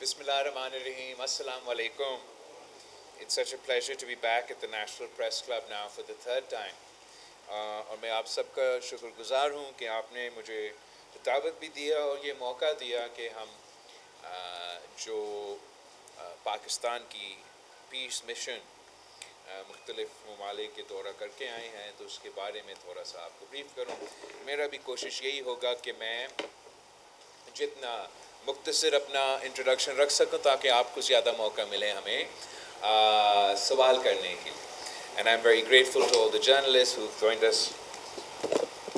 Bismillahirrahmanirrahim. Assalamu alaikum. It's such a pleasure to be back at the National Press Club now for the third time. اور میں آپ سب کا شکر گزار ہوں کہ آپ نے مجھے دعوت بھی دیا اور یہ موقع دیا کہ ہم جو پاکستان کی پیس مشن مختلف ممالک کے دورہ کر کے آئے ہیں تو اس کے بارے میں تھوڑا سا آپ کو بریف کروں. میرا بھی کوشش یہی ہوگا کہ میں جتنا مختصر اپنا انٹروڈکشن رکھ سکوں تاکہ آپ کو زیادہ موقع ملے ہمیں سوال کرنے کے لیے. And I'm very grateful to all the journalists who've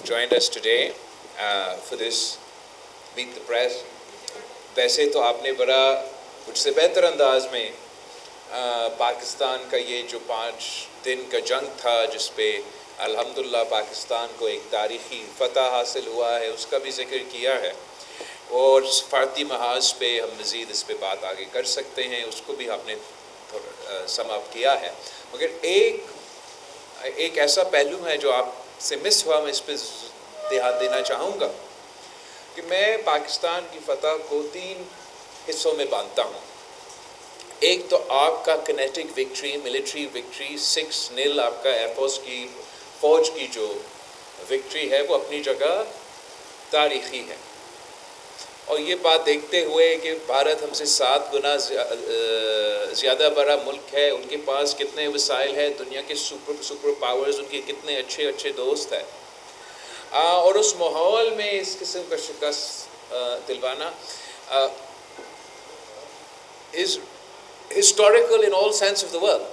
joined us today for this Meet the Press. ویسے تو آپ نے بڑا مجھ سے بہتر انداز میں پاکستان کا یہ جو 5 دن کا جنگ تھا جس پہ الحمدللہ پاکستان کو ایک تاریخی فتح حاصل ہوا ہے اس کا بھی ذکر کیا ہے، اور سفارتی محاذ پہ ہم مزید اس پہ بات آگے کر سکتے ہیں، اس کو بھی ہم نے سم اپ کیا ہے. مگر ایک ایسا پہلو ہے جو آپ سے مس ہوا، میں اس پہ دھیان دینا چاہوں گا کہ میں پاکستان کی فتح کو 3 حصوں میں باندھتا ہوں. ایک تو آپ کا کنیٹک وکٹری، ملٹری وکٹری، 6-0 آپ کا ایئر فورس کی فوج کی جو وکٹری ہے وہ اپنی جگہ تاریخی ہے، اور یہ بات دیکھتے ہوئے کہ بھارت ہم سے 7 گنا زیادہ بڑا ملک ہے، ان کے پاس کتنے وسائل ہیں، دنیا کے سپر پاورز ان کے کتنے اچھے دوست ہیں، اور اس ماحول میں اس قسم کا شکست دلوانا is historical in all sense of the world.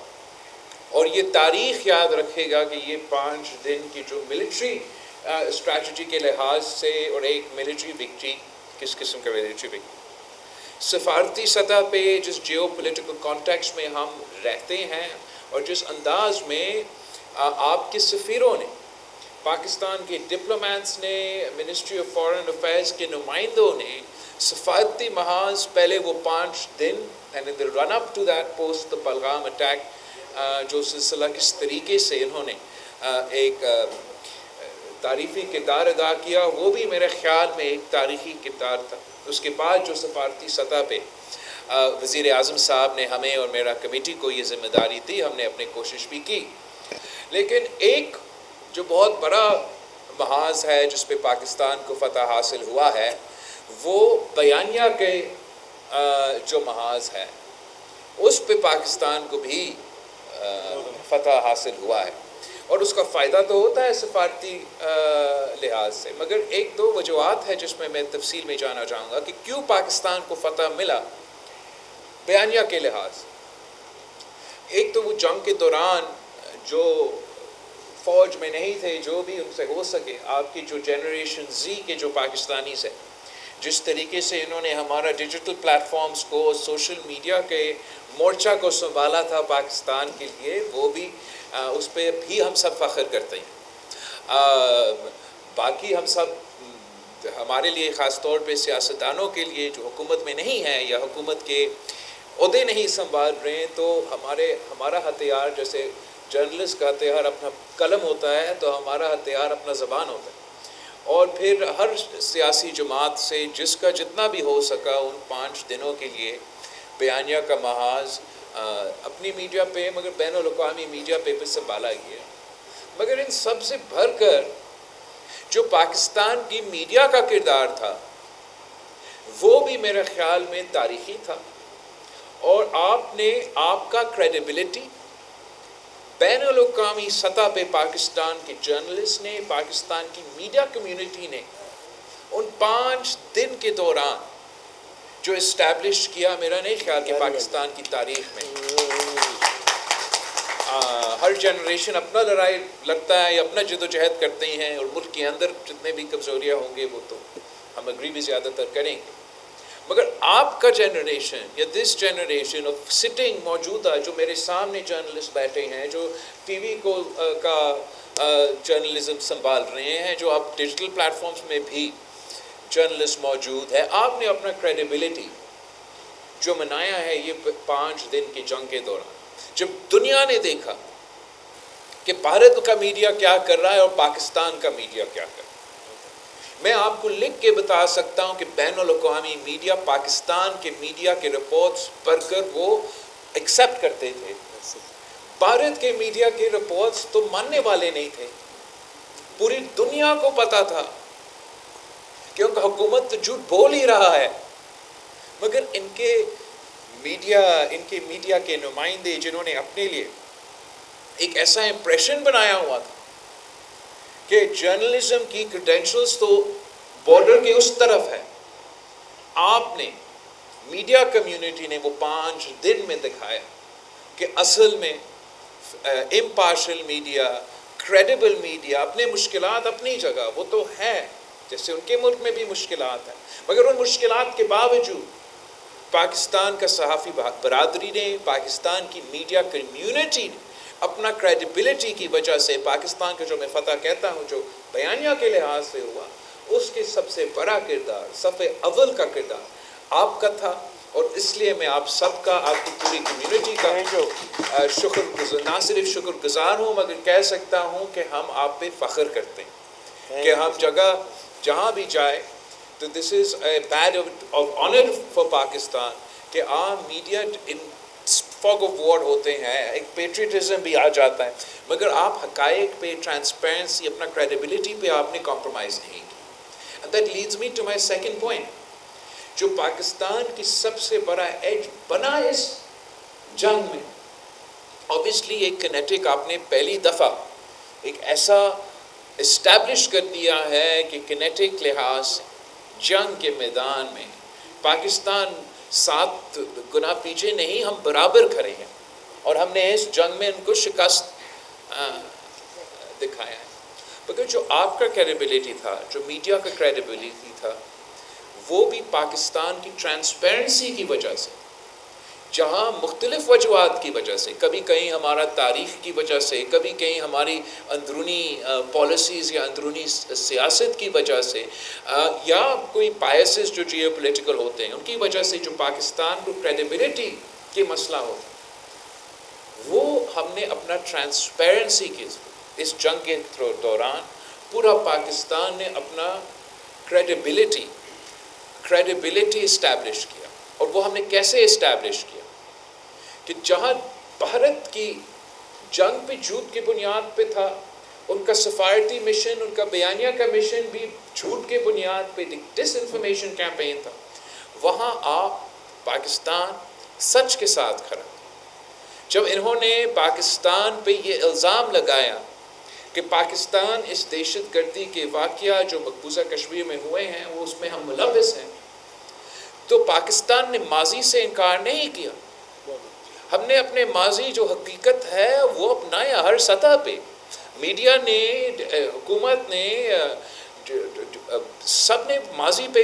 اور یہ تاریخ یاد رکھے گا کہ یہ 5 دن کی جو ملٹری اسٹریٹجی کے لحاظ سے اور ایک ملٹری وکٹری، کس قسم کا ملٹری وکٹری، سفارتی سطح پہ جس جیو پولیٹیکل کانٹیکسٹ میں ہم رہتے ہیں اور جس انداز میں آپ کے سفیروں نے، پاکستان کے ڈپلومیٹس نے، منسٹری آف فارن افیئرز کے نمائندوں نے سفارتی محاذ پہلے وہ 5 دن and in the run up to that post the Pahalgam attack جو سلسلہ کس طریقے سے انہوں نے ایک تاریخی کردار ادا کیا، وہ بھی میرے خیال میں ایک تاریخی کردار تھا. اس کے بعد جو سفارتی سطح پہ وزیر اعظم صاحب نے ہمیں اور میرا کمیٹی کو یہ ذمہ داری دی، ہم نے اپنی کوشش بھی کی. لیکن ایک جو بہت بڑا محاذ ہے جس پہ پاکستان کو فتح حاصل ہوا ہے وہ بیانیہ کے جو محاذ ہے اس پہ پاکستان کو بھی فتح حاصل ہوا ہے، اور اس کا فائدہ تو ہوتا ہے سفارتی لحاظ سے. مگر 1-2 وجوہات ہے جس میں میں تفصیل میں جانا چاہوں گا کہ کیوں پاکستان کو فتح ملا بیانیہ کے لحاظ. ایک تو وہ جنگ کے دوران جو فوج میں نہیں تھے، جو بھی ان سے ہو سکے، آپ کی جو جنریشن زی کے جو پاکستانیز ہیں، جس طریقے سے انہوں نے ہمارا ڈیجیٹل پلیٹ فارمز کو، سوشل میڈیا کے مورچہ کو سنبھالا تھا پاکستان کے لیے، وہ بھی اس پہ بھی ہم سب فخر کرتے ہیں. باقی ہم سب، ہمارے لیے خاص طور پہ سیاستدانوں کے لیے جو حکومت میں نہیں ہیں یا حکومت کے عہدے نہیں سنبھال رہے ہیں، تو ہمارا ہتھیار جیسے جرنلسٹ کا ہتھیار اپنا قلم ہوتا ہے تو ہمارا ہتھیار اپنا زبان ہوتا ہے. اور پھر ہر سیاسی جماعت سے جس کا جتنا بھی ہو سکا ان 5 دنوں کے لیے بیانیہ کا محاذ اپنی میڈیا پہ، مگر بین الاقوامی میڈیا پہ بھی سنبھالا گیا. مگر ان سب سے بڑھ کر جو پاکستان کی میڈیا کا کردار تھا وہ بھی میرے خیال میں تاریخی تھا، اور آپ کا کریڈیبلٹی بین الاقوامی سطح پہ پاکستان کے جرنلسٹ نے، پاکستان کی میڈیا کمیونٹی نے ان 5 دن کے دوران جو اسٹیبلش کیا، میرا نہیں خیال کہ پاکستان کی تاریخ میں ہر جنریشن اپنا لڑائی لڑتا ہے یا اپنا جد و جہد کرتے ہیں، اور ملک کے اندر جتنے بھی کمزوریاں ہوں گے وہ تو ہم اگری بھی زیادہ تر کریں گے. مگر آپ کا جنریشن یا دس جنریشن آف سٹنگ موجودہ جو میرے سامنے جرنلسٹ بیٹھے ہیں، جو ٹی وی کا جرنلزم سنبھال رہے ہیں، جو آپ ڈیجیٹل پلیٹ فارمز میں بھی جرنلسٹ موجود ہے، آپ نے اپنا کریڈیبلٹی جو منایا ہے یہ 5 دن کی جنگ کے دوران. جب دنیا نے دیکھا کہ بھارت کا میڈیا کیا کر رہا ہے اور پاکستان کا میڈیا کیا کر رہا ہے، میں آپ کو لکھ کے بتا سکتا ہوں کہ بین الاقوامی میڈیا پاکستان کے میڈیا کے رپورٹس پڑھ کر وہ ایکسیپٹ کرتے تھے. بھارت کے میڈیا کے رپورٹس تو ماننے والے نہیں تھے. پوری دنیا کو پتا تھا کہ ان کا حکومت تو جھوٹ بول ہی رہا ہے، مگر ان کے میڈیا کے نمائندے جنہوں نے اپنے لیے ایک ایسا امپریشن بنایا ہوا تھا کہ جرنلزم کی کریڈینشلز تو بارڈر کے اس طرف ہے، آپ نے میڈیا کمیونٹی نے وہ 5 دن میں دکھایا کہ اصل میں امپارشل میڈیا، کریڈیبل میڈیا، اپنے مشکلات اپنی جگہ وہ تو ہے، جیسے ان کے ملک میں بھی مشکلات ہیں، مگر ان مشکلات کے باوجود پاکستان کا صحافی برادری نے، پاکستان کی میڈیا کمیونٹی نے اپنا کریڈیبلٹی کی وجہ سے پاکستان کا جو میں فتح کہتا ہوں جو بیانیہ کے لحاظ سے ہوا، اس کے سب سے بڑا کردار، صف اول کا کردار آپ کا تھا. اور اس لیے میں آپ سب کا، آپ کی پوری کمیونٹی کا نہ صرف شکر گزار ہوں مگر کہہ سکتا ہوں کہ ہم آپ پہ فخر کرتے ہیں کہ ہم جہاں بھی جائے تو this is a badge of honour for Pakistan کہ عام media in fog of war ہوتے ہیں، ایک پیٹریٹزم بھی آ جاتا ہے، مگر آپ حقائق پہ، ٹرانسپیرنسی، اپنا کریڈیبلٹی پہ آپ نے کمپرومائز نہیں کی. And that leads me to my second point. جو پاکستان کی سب سے بڑا ایج بنا اس جنگ میں، اوبیسلی ایک کنیٹک آپ نے پہلی دفعہ ایک ایسا اسٹیبلش کر دیا ہے کہ کنیٹک لحاظ سے جنگ کے میدان میں پاکستان 7 گنا پیچھے نہیں، ہم برابر کھڑے ہیں اور ہم نے اس جنگ میں ان کو شکست دکھایا ہے. مگر جو آپ کا کریڈیبلٹی تھا، جو میڈیا کا کریڈیبلٹی تھا، وہ بھی پاکستان کی ٹرانسپیرنسی کی وجہ سے، جہاں مختلف وجوہات کی وجہ سے، کبھی کہیں ہمارا تاریخ کی وجہ سے، کبھی کہیں ہماری اندرونی پالیسیز یا اندرونی سیاست کی وجہ سے، یا کوئی بائسز جو جیو پولیٹیکل ہوتے ہیں ان کی وجہ سے، جو پاکستان کو کریڈیبلٹی کے مسئلہ ہوتا ہے، وہ ہم نے اپنا ٹرانسپیرنسی کے اس جنگ کے دوران پورا پاکستان نے اپنا کریڈیبلٹی اسٹیبلش کیا. اور وہ ہم نے کیسے اسٹیبلش کیا کہ جہاں بھارت کی جنگ پہ جھوٹ کی بنیاد پہ تھا، ان کا سفارتی مشن، ان کا بیانیہ کا مشن بھی جھوٹ کے بنیاد پہ ڈس انفارمیشن کیمپین تھا، وہاں آپ پاکستان سچ کے ساتھ کھڑا. جب انہوں نے پاکستان پہ یہ الزام لگایا کہ پاکستان اس دہشت گردی کے واقعہ جو مقبوضہ کشمیر میں ہوئے ہیں وہ اس میں ہم ملوث ہیں، تو پاکستان نے ماضی سے انکار نہیں کیا. ہم نے اپنے ماضی جو حقیقت ہے وہ اپنایا ہر سطح پہ. میڈیا نے، حکومت نے، سب نے ماضی پہ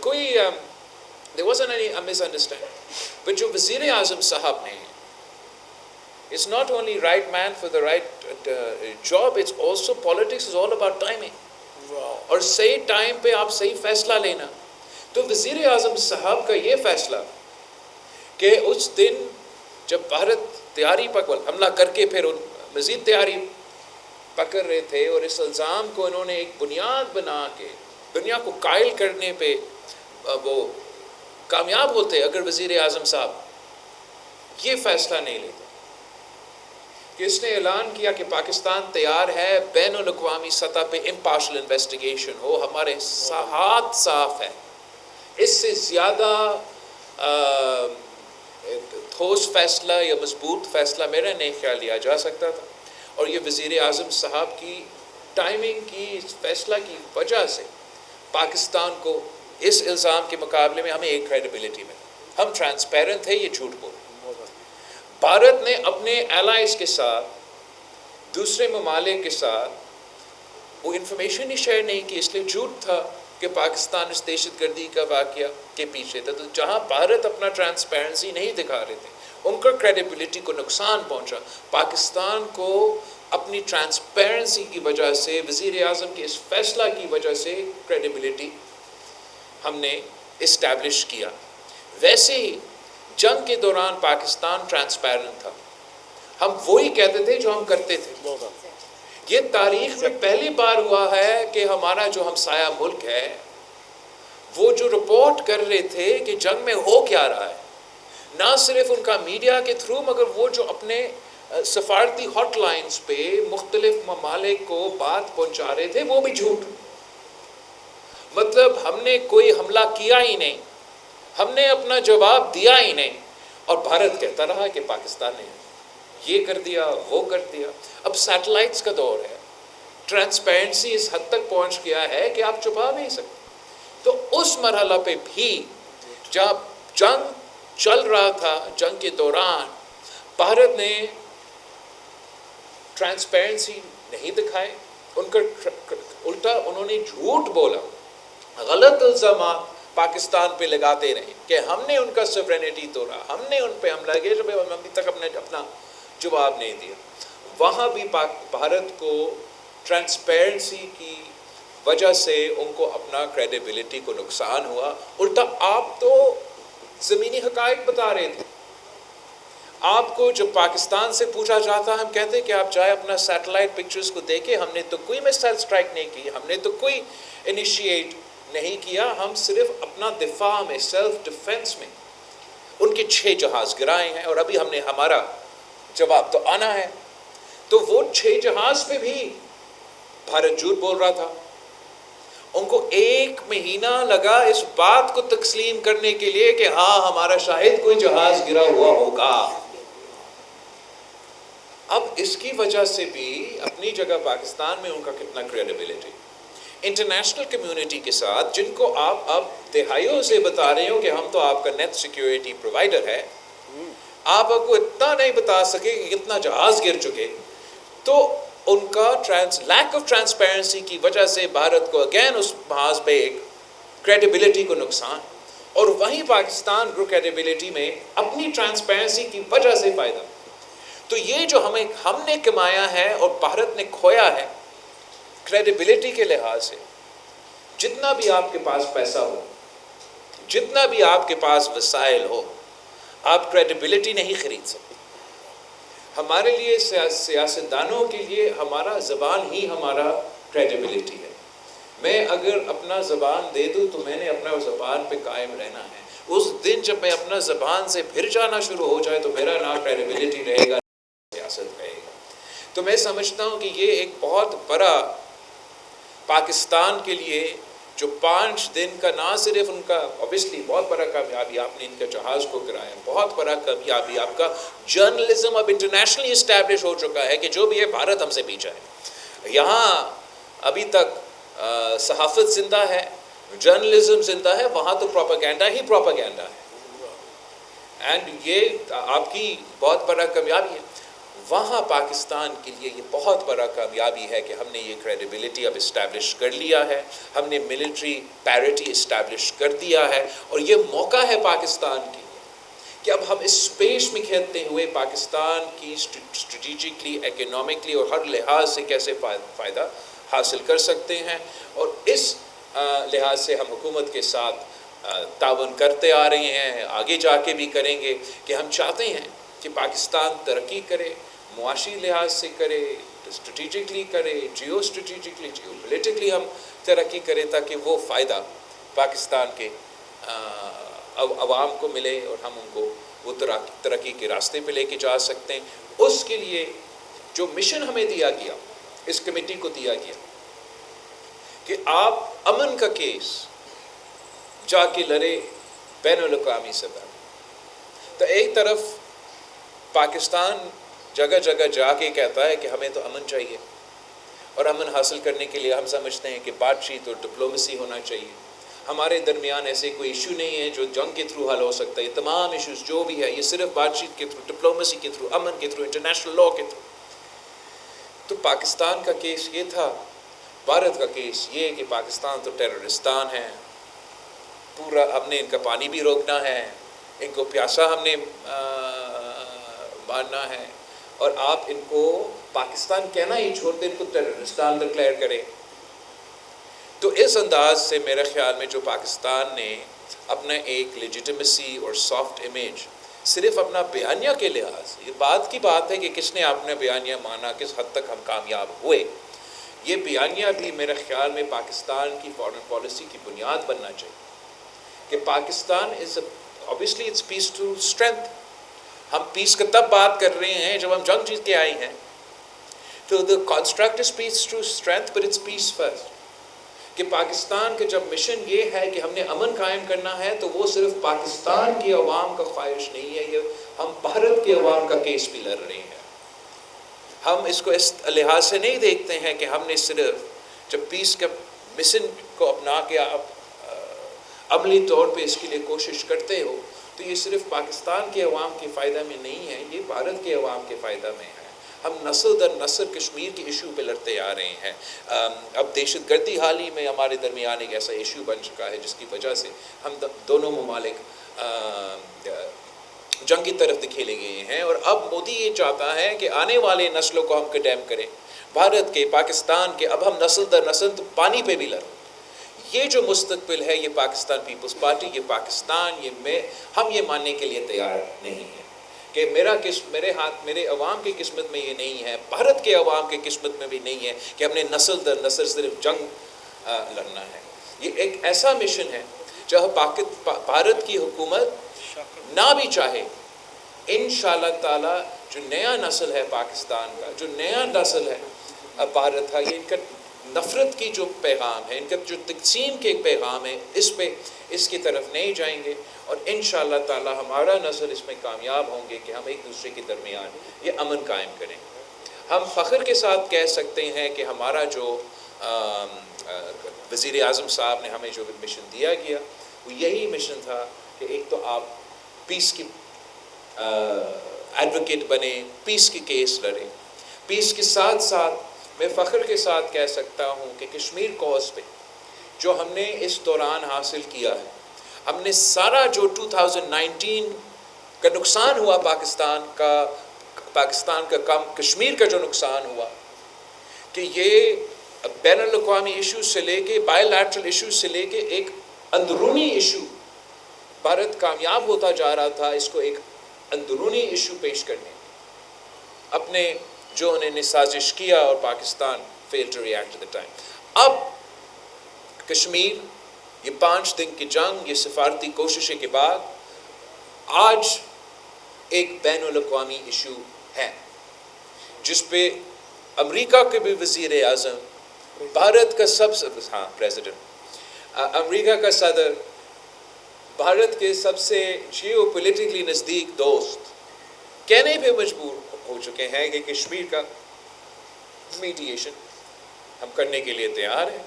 کوئی there wasn't any misunderstanding. but جو وزیر اعظم صاحب نے، it's not only right man for the right job, it's also politics is all about timing. اور صحیح ٹائم پہ آپ صحیح فیصلہ لینا. تو وزیر اعظم صاحب کا یہ فیصلہ کہ اس دن جب بھارت تیاری پر حملہ کر کے پھر مزید تیاری پکڑ رہے تھے، اور اس الزام کو انہوں نے ایک بنیاد بنا کے دنیا کو قائل کرنے پہ وہ کامیاب ہوتے اگر وزیر اعظم صاحب یہ فیصلہ نہیں لیتے کہ اس نے اعلان کیا کہ پاکستان تیار ہے بین الاقوامی سطح پہ امپارشل انویسٹیگیشن ہو، ہمارے ہاتھ صاف ہے. اس سے زیادہ ٹھوس فیصلہ یا مضبوط فیصلہ میرا نہیں خیال لیا جا سکتا تھا. اور یہ وزیر اعظم صاحب کی ٹائمنگ کی، اس فیصلہ کی وجہ سے پاکستان کو اس الزام کے مقابلے میں ہمیں ایک کریڈیبلٹی میں ہم ٹرانسپیرنٹ تھے، یہ جھوٹ بول. بھارت نے اپنے الائز کے ساتھ، دوسرے ممالک کے ساتھ وہ انفارمیشن ہی شیئر نہیں کی، اس لیے جھوٹ تھا کہ پاکستان اس دہشت گردی کا واقعہ کے پیچھے تھا. تو جہاں بھارت اپنا ٹرانسپیرنسی نہیں دکھا رہے تھے، ان کا کریڈیبلٹی کو نقصان پہنچا. پاکستان کو اپنی ٹرانسپیرنسی کی وجہ سے، وزیر اعظم کے اس فیصلہ کی وجہ سے کریڈیبلٹی ہم نے اسٹیبلش کیا. ویسے ہی جنگ کے دوران پاکستان ٹرانسپیرنٹ تھا. ہم وہی کہتے تھے جو ہم کرتے تھے. یہ تاریخ میں پہلی بار ہوا ہے کہ ہمارا جو ہمسایہ ملک ہے وہ جو رپورٹ کر رہے تھے کہ جنگ میں ہو کیا رہا ہے، نہ صرف ان کا میڈیا کے تھرو مگر وہ جو اپنے سفارتی ہاٹ لائنز پہ مختلف ممالک کو بات پہنچا رہے تھے، وہ بھی جھوٹ. مطلب ہم نے کوئی حملہ کیا ہی نہیں، ہم نے اپنا جواب دیا ہی نہیں، اور بھارت کہتا رہا کہ پاکستان نے یہ کر دیا وہ کر دیا. اب سیٹلائٹس کا دور ہے، ٹرانسپیرنسی اس حد تک پہنچ گیا ہے کہ آپ چھپا نہیں سکتے. تو اس مرحلہ پہ بھی جب جنگ چل رہا تھا، جنگ کے دوران بھارت نے ٹرانسپیرنسی نہیں دکھائے، ان کا الٹا انہوں نے جھوٹ بولا، غلط الزامات پاکستان پہ لگاتے رہے کہ ہم نے ان کا سوورینٹی توڑا، ہم نے ان پہ حملہ کیا، جب ہم ابھی تک اپنا جواب نہیں دیا. وہاں بھی بھارت کو ٹرانسپیرنسی کی وجہ سے ان کو اپنا کریڈیبلٹی کو نقصان ہوا. الٹا آپ تو زمینی حقائق بتا رہے تھے. آپ کو جب پاکستان سے پوچھا جاتا، ہم کہتے کہ آپ جائے اپنا سیٹلائٹ پکچرز کو دیکھیں، ہم نے تو کوئی میسائل اسٹرائک نہیں کی، ہم نے تو کوئی انیشیٹ نہیں کیا، ہم صرف اپنا دفاع میں، سیلف ڈیفنس میں ان کے 6 جہاز گرائے ہیں، اور ابھی ہم نے ہمارا جواب تو آنا ہے. تو وہ 6 جہاز پہ بھی بھارت جھوٹ بول رہا تھا. ان کو 1 مہینہ لگا اس بات کو تسلیم کرنے کے لیے کہ ہاں ہمارا شاید کوئی جہاز گرا ہوا ہوگا. اب اس کی وجہ سے بھی اپنی جگہ پاکستان میں ان کا کتنا کریڈیبلٹی انٹرنیشنل کمیونٹی کے ساتھ، جن کو آپ اب دہائیوں سے بتا رہے ہو کہ ہم تو آپ کا نیٹ سیکیورٹی پرووائڈر ہے، آپ کو اتنا نہیں بتا سکے کہ کتنا جہاز گر چکے. تو ان کا لیک آف ٹرانسپیرنسی کی وجہ سے بھارت کو اگین اس محاذ پہ ایک کریڈیبلٹی کو نقصان، اور وہیں پاکستان کو کریڈیبلٹی میں اپنی ٹرانسپیرنسی کی وجہ سے فائدہ. تو یہ جو ہم نے کمایا ہے اور بھارت نے کھویا ہے کریڈیبلٹی کے لحاظ سے، جتنا بھی آپ کے پاس پیسہ ہو، جتنا بھی آپ کے پاس وسائل ہو، آپ کریڈیبلٹی نہیں خرید سکتے. ہمارے لیے سیاستدانوں کے لیے ہمارا زبان ہی ہمارا کریڈیبلٹی ہے. میں اگر اپنا زبان دے دوں تو میں نے اپنا زبان پہ قائم رہنا ہے. اس دن جب میں اپنا زبان سے پھر جانا شروع ہو جائے تو میرا نہ کریڈیبلٹی رہے گا، سیاست رہے گا. تو میں سمجھتا ہوں کہ یہ ایک بہت بڑا پاکستان کے لیے جو 5 دن کا، نہ صرف ان کا اوبیسلی بہت بڑا کامیابی، آپ نے ان کا جہاز کو گرایا، بہت بڑا کامیابی، آپ کا جرنلزم اب انٹرنیشنلی اسٹیبلش ہو چکا ہے کہ جو بھی ہے بھارت ہم سے پیچھا ہے. یہاں ابھی تک صحافت زندہ ہے، جرنلزم زندہ ہے، وہاں تو پروپیگنڈا ہی پروپیگنڈا ہے. اینڈ یہ آپ کی بہت بڑا کامیابی ہے. وہاں پاکستان کے لیے یہ بہت بڑا کامیابی ہے کہ ہم نے یہ کریڈیبلٹی اب اسٹیبلش کر لیا ہے، ہم نے ملٹری پیرٹی اسٹیبلش کر دیا ہے، اور یہ موقع ہے پاکستان کے لیے کہ اب ہم اس اسپیس میں کھیلتے ہوئے پاکستان کی اسٹریٹجکلی، اکنامکلی اور ہر لحاظ سے کیسے فائدہ حاصل کر سکتے ہیں. اور اس لحاظ سے ہم حکومت کے ساتھ تعاون کرتے آ رہے ہیں، آگے جا کے بھی کریں گے، کہ ہم چاہتے ہیں کہ پاکستان ترقی کرے، معاشی لحاظ سے کرے، اسٹریٹجکلی کرے، جیو اسٹریٹجکلی، جیو پولیٹکلی ہم ترقی کریں، تاکہ وہ فائدہ پاکستان کے عوام کو ملے اور ہم ان کو وہ ترقی کے راستے پہ لے کے جا سکتے ہیں. اس کے لیے جو مشن ہمیں دیا گیا، اس کمیٹی کو دیا گیا کہ آپ امن کا کیس جا کے لڑے بین الاقوامی سطح. تو ایک طرف پاکستان جگہ جگہ جا کے کہتا ہے کہ ہمیں تو امن چاہیے، اور امن حاصل کرنے کے لیے ہم سمجھتے ہیں کہ بات چیت اور ڈپلومیسی ہونا چاہیے. ہمارے درمیان ایسے کوئی ایشو نہیں ہے جو جنگ کے تھرو حل ہو سکتا ہے. یہ تمام ایشوز جو بھی ہے یہ صرف بات چیت کے تھرو، ڈپلومیسی کے تھرو، امن کے تھرو، انٹرنیشنل لاء کے تھرو. تو پاکستان کا کیس یہ تھا، بھارت کا کیس یہ کہ پاکستان تو ٹیررستان ہے، پورا ہم نے ان کا پانی بھی روکنا ہے، ان کو پیاسا ہم نے مارنا ہے، اور آپ ان کو پاکستان کہنا ہی چھوڑ دیں، ان کو ٹیررستان ڈکلیئر کریں. تو اس انداز سے میرے خیال میں جو پاکستان نے اپنا ایک لیجیٹمیسی اور سافٹ امیج صرف اپنا بیانیہ کے لحاظ سے، یہ بات کی بات ہے کہ کس نے اپنا بیانیہ مانا، کس حد تک ہم کامیاب ہوئے. یہ بیانیہ بھی میرے خیال میں پاکستان کی فارن پالیسی کی بنیاد بننا چاہیے کہ Pakistan obviously it's peace to strength. ہم پیس کا تب بات کر رہے ہیں جب ہم جنگ جیت کے آئے ہیں. تو the construct is peace to strength, but it's peace first. کہ پاکستان کا جب مشن یہ ہے کہ ہم نے امن قائم کرنا ہے تو وہ صرف پاکستان کی عوام کا خواہش نہیں ہے، یہ ہم بھارت کے عوام کا کیس بھی لڑ رہے ہیں. ہم اس کو اس لحاظ سے نہیں دیکھتے ہیں کہ ہم نے صرف جب پیس کا مشن کو اپنا کے آپ عملی طور پہ اس کے لیے کوشش کرتے ہو تو یہ صرف پاکستان کے عوام کے فائدہ میں نہیں ہے، یہ بھارت کے عوام کے فائدہ میں ہے. ہم نسل در نسل کشمیر کے ایشو پہ لڑتے آ رہے ہیں. اب دہشت گردی حال ہی میں ہمارے درمیان ایک ایسا ایشو بن چکا ہے جس کی وجہ سے ہم دونوں ممالک جنگ کی طرف دکھیلے گئے ہیں. اور اب مودی یہ چاہتا ہے کہ آنے والے نسلوں کو ہم کنڈیم کریں، بھارت کے، پاکستان کے. اب ہم نسل در نسل پانی پہ بھی لڑ. یہ جو مستقبل ہے یہ پاکستان پیپلز پارٹی، یہ پاکستان، ہم یہ ماننے کے لیے تیار نہیں ہیں کہ میرے عوام کی قسمت میں یہ نہیں ہے، بھارت کے عوام کی قسمت میں بھی نہیں ہے کہ ہم نے نسل در نسل صرف جنگ لڑنا ہے. یہ ایک ایسا مشن ہے جہاں بھارت کی حکومت نہ بھی چاہے، انشاءاللہ تعالی جو نیا نسل ہے پاکستان کا، جو نیا نسل ہے بھارت کا، یہ ان کا نفرت کی جو پیغام ہے، ان کا جو تقسیم کے پیغام ہے، اس کی طرف نہیں جائیں گے. اور انشاءاللہ تعالی ہمارا نسل اس میں کامیاب ہوں گے کہ ہم ایک دوسرے کے درمیان یہ امن قائم کریں. ہم فخر کے ساتھ کہہ سکتے ہیں کہ ہمارا جو وزیر اعظم صاحب نے ہمیں جو مشن دیا گیا وہ یہی مشن تھا کہ ایک تو آپ پیس کی ایڈوکیٹ بنے، پیس کی کیس لڑیں. پیس کے ساتھ ساتھ میں فخر کے ساتھ کہہ سکتا ہوں کہ کشمیر کوز پہ جو ہم نے اس دوران حاصل کیا ہے، ہم نے سارا جو 2019 کا نقصان ہوا پاکستان کا کم کشمیر کا جو نقصان ہوا، کہ یہ بین الاقوامی ایشو سے لے کے بائی لیٹرل ایشو سے لے کے ایک اندرونی ایشو بھارت کامیاب ہوتا جا رہا تھا اس کو ایک اندرونی ایشو پیش کرنے اپنے جو انہوں نے سازش کیا، اور Pakistan fail to react at the time. اب کشمیر، یہ 5 دن کی جنگ، یہ سفارتی کوششیں کے بعد آج ایک بین الاقوامی ایشو ہے جس پہ امریکہ کے بھی وزیر اعظم، بھارت کا پریزیڈنٹ، امریکہ کا صدر، بھارت کے سب سے جیو پولیٹیکلی نزدیک دوست کہنے پہ مجبور ہو چکے ہیں کہ کشمیر کا میڈیشن ہم کرنے کے لیے تیار ہیں.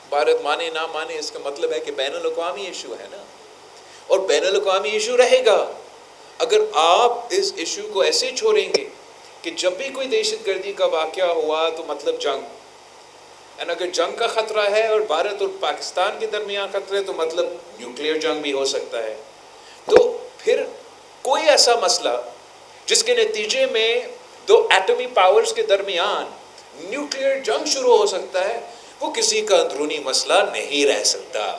بھارت مانے نہ مانے اس کا مطلب ہے کہ بین الاقوامی ایشو ہے نا، اور بین الاقوامی ایشو رہے گا. اگر آپ اس ایشو کو ایسے چھوڑیں گے کہ جب بھی کوئی دہشت گردی کا واقعہ ہوا تو مطلب جنگ، اگر جنگ کا خطرہ ہے اور بھارت اور پاکستان کے درمیان خطرہ ہے تو مطلب نیوکلیئر جنگ بھی ہو سکتا ہے. تو پھر کوئی ایسا مسئلہ جس کے نتیجے میں 2 ایٹمی پاورز کے درمیان نیوکلیئر جنگ شروع ہو سکتا ہے، وہ کسی کا اندرونی مسئلہ نہیں رہ سکتا.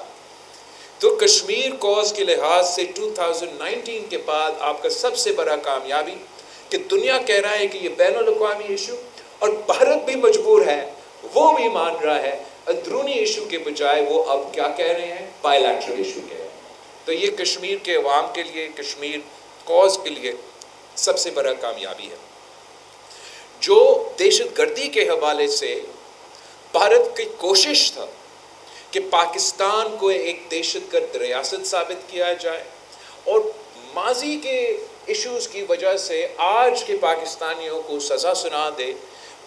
تو کشمیر کوز کے لحاظ سے 2019 کے بعد آپ کا سب سے بڑا کامیابی کہ دنیا کہہ رہا ہے کہ یہ بین الاقوامی ایشو، اور بھارت بھی مجبور ہے، وہ بھی مان رہا ہے اندرونی ایشو کے بجائے وہ اب کیا کہہ رہے ہیں، بائی لیٹرل ایشو کہہ رہے ہیں. تو یہ کشمیر کے عوام کے لیے، کشمیر کوز کے لیے سب سے بڑا کامیابی ہے. جو دہشت گردی کے حوالے سے بھارت کی کوشش تھا کہ پاکستان کو ایک دہشت گرد ریاست ثابت کیا جائے، اور ماضی کے ایشوز کی وجہ سے آج کے پاکستانیوں کو سزا سنا دے،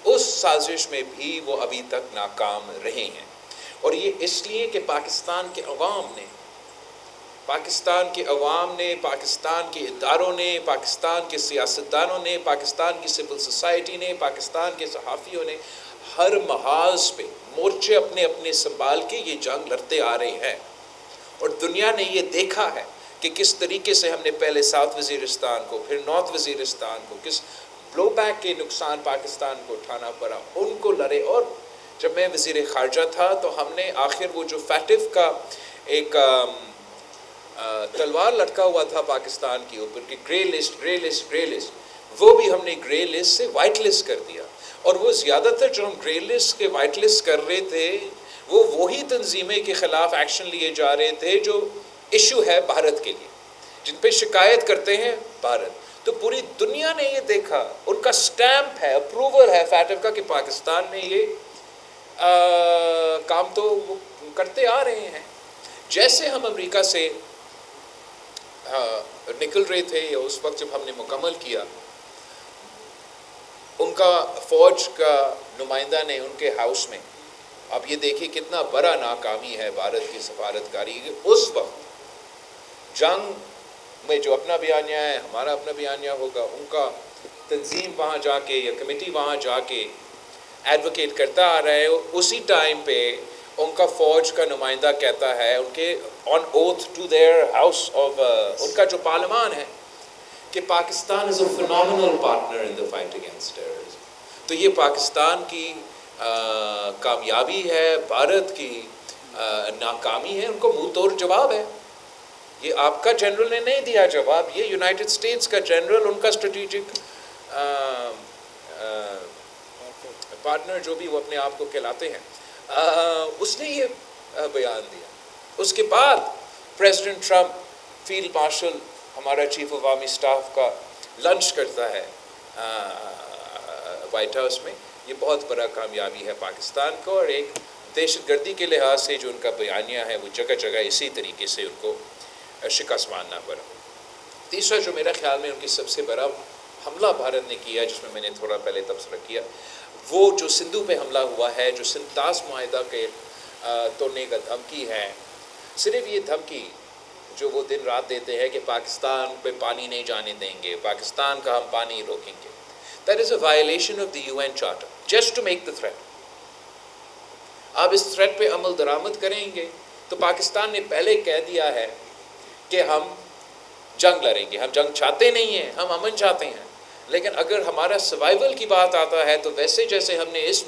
اس سازش میں بھی وہ ابھی تک ناکام رہے ہیں. اور یہ اس لیے کہ پاکستان کے عوام نے، پاکستان کے اداروں نے، پاکستان کے سیاستدانوں نے، پاکستان کی سول سوسائٹی نے، پاکستان کے صحافیوں نے ہر محاذ پہ مورچے اپنے اپنے سنبھال کے یہ جنگ لڑتے آ رہے ہیں. اور دنیا نے یہ دیکھا ہے کہ کس طریقے سے ہم نے پہلے ساؤتھ وزیرستان کو، پھر نارتھ وزیرستان کو، کس بلو بیک کے نقصان پاکستان کو اٹھانا پڑا، ان کو لڑے. اور جب میں وزیر خارجہ تھا تو ہم نے آخر وہ جو فیٹف کا ایک تلوار لٹکا ہوا تھا پاکستان کے اوپر کہ grey list grey list grey list, وہ بھی ہم نے گرے لسٹ سے وائٹ لسٹ کر دیا. اور وہ زیادہ تر جو ہم گرے لسٹ کے وائٹ لسٹ کر رہے تھے وہ وہی تنظیمیں کے خلاف ایکشن لیے جا رہے تھے جو ایشو ہے بھارت کے لیے، جن پہ شکایت کرتے ہیں بھارت. تو پوری دنیا نے یہ دیکھا، ان کا سٹیمپ ہے، اپروول ہے فیٹف کا کہ پاکستان میں یہ کام تو وہ کرتے آ رہے ہیں. جیسے ہم امریکہ سے نکل رہے تھے یا اس وقت جب ہم نے مکمل کیا، ان کا فوج کا نمائندہ نے ان کے ہاؤس میں، اب یہ دیکھیں کتنا بڑا ناکامی ہے بھارت کی سفارتکاری. اس وقت جنگ میں جو اپنا بیانیہ ہے، ہمارا اپنا بیانیہ ہوگا، ان کا تنظیم وہاں جا کے یا کمیٹی وہاں جا کے ایڈوکیٹ کرتا آ رہا ہے، اسی ٹائم پہ ان کا فوج کا نمائندہ کہتا ہے ان کے on oath to their house of ان کا جو پارلیمان ہے کہ Pakistan is a phenomenal partner in the fight against terrorism. تو یہ پاکستان کی کامیابی ہے، بھارت کی ناکامی ہے. ان کو منہ توڑ جواب ہے. یہ آپ کا جنرل نے نہیں دیا جواب، یہ یونائٹڈ اسٹیٹس کا جنرل، ان کا اسٹریٹجک پارٹنر جو بھی وہ اپنے آپ کو کہلاتے ہیں، اس نے یہ بیان دیا. اس کے بعد پریزیڈنٹ ٹرمپ فیلڈ مارشل ہمارا چیف آف آرمی اسٹاف کا لنچ کرتا ہے وائٹ ہاؤس میں. یہ بہت بڑا کامیابی ہے پاکستان کو، اور ایک دہشت گردی کے لحاظ سے جو ان کا بیانیہ ہے وہ جگہ جگہ اسی طریقے سے ان کو شکست ماننا پڑا. تیسرا جو میرا خیال میں ان کی سب سے بڑا حملہ بھارت نے کیا، جس میں نے تھوڑا پہلے تبصرہ کیا، وہ جو سندھو پہ حملہ ہوا ہے، جو سنتاس معاہدہ کے توڑنے کا دھمکی ہے. صرف یہ دھمکی جو وہ دن رات دیتے ہیں کہ پاکستان پہ پانی نہیں جانے دیں گے، پاکستان کا ہم پانی روکیں گے، that is a violation of the UN charter just to make the threat. آپ اس تھریٹ پہ عمل درآمد کریں گے تو پاکستان نے پہلے کہہ دیا ہے کہ ہم جنگ لڑیں گے. ہم جنگ چاہتے نہیں ہیں، ہم امن چاہتے ہیں، لیکن اگر ہمارا سروائیول کی بات آتا ہے تو ویسے جیسے ہم نے اس